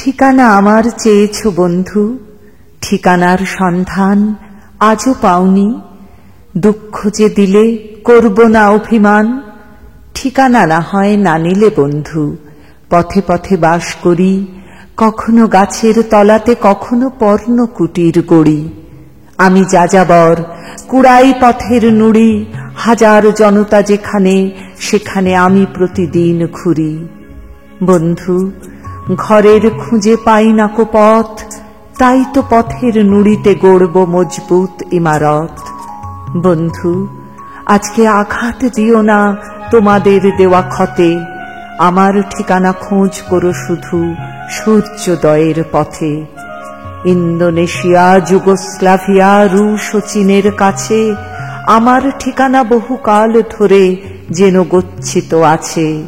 ঠিকানা আমার চেয়েছ বন্ধু, ঠিকানার সন্ধান আজও পাওনি। দুঃখ যে দিলে করব না অভিমান, ঠিকানা না হয় না নিলে বন্ধু। পথে পথে বাস করি, কখনো গাছের তলাতে, কখনো পর্ণ কুটির গড়ি। আমি যাযাবর, কুড়াই পথের নুড়ি, হাজার জনতা যেখানে সেখানে আমি প্রতিদিন ঘুরি। বন্ধু, ঘরের খুঁজে পাই না কো পথ, তাই তো পথের নুড়িতে গড়ব মজবুত ইমারত। বন্ধু, আজকে আঘাত দিও না তোমাদের দেওয়া ক্ষতে, আমার ঠিকানা খোঁজ করো শুধু সূর্যোদয়ের পথে। ইন্দোনেশিয়া, যুগোস্লাভিয়া, রুশ ও চীনের কাছে আমার ঠিকানা বহুকাল ধরে যেন গচ্ছিত আছে।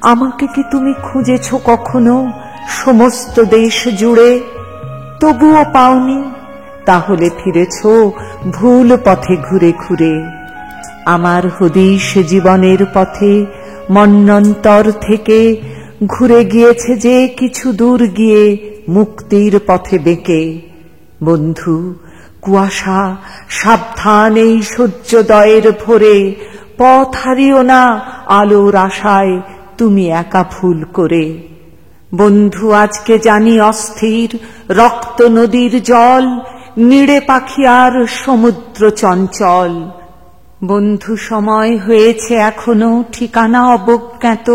আমাকে কি তুমি খুঁজেছ কখনো সমস্ত দেশ জুড়ে? তবুও পাওনি, তাহলে ফিরেছ ভুল পথে ঘুরে ঘুরে। আমার হদিশ জীবনের পথে মন্বন্তর থেকে ঘুরে গিয়েছে যে কিছু দূর গিয়ে মুক্তির পথে বেঁকে। বন্ধু, কুয়াশা সাবধান এই সূর্যোদয়ের ভোরে, পথ হারিও না আলোর আশায় তুমি একা ভুল করে। বন্ধু, আজকে জানি অস্থির রক্ত নদীর জল, নিড়ে পাখি আর সমুদ্র চঞ্চল। বন্ধু, সময় হয়েছে এখনো ঠিকানা অবজ্ঞাত,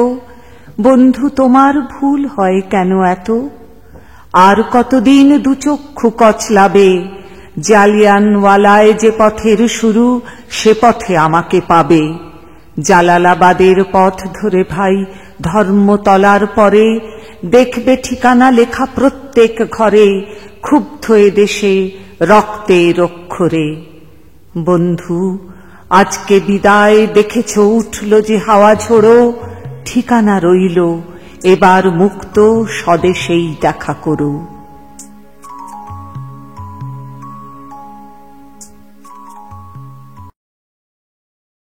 বন্ধু তোমার ভুল হয় কেন এত? আর কতদিন দুচক্ষু কচলাবে, জালিয়ানওয়ালায় যে পথের শুরু সে পথে আমাকে পাবে। জালালাবাদের পথ ধরে ভাই ধর্মতলার পরে দেখবে ঠিকানা লেখা প্রত্যেক ঘরে, ক্ষুব্ধ এ দেশে রক্তের অক্ষরে। বন্ধু, আজকে বিদায় দেখেছ উঠল যে হাওয়া ঝোড়ো, ঠিকানা রইল এবার মুক্ত স্বদেশেই দেখা করো।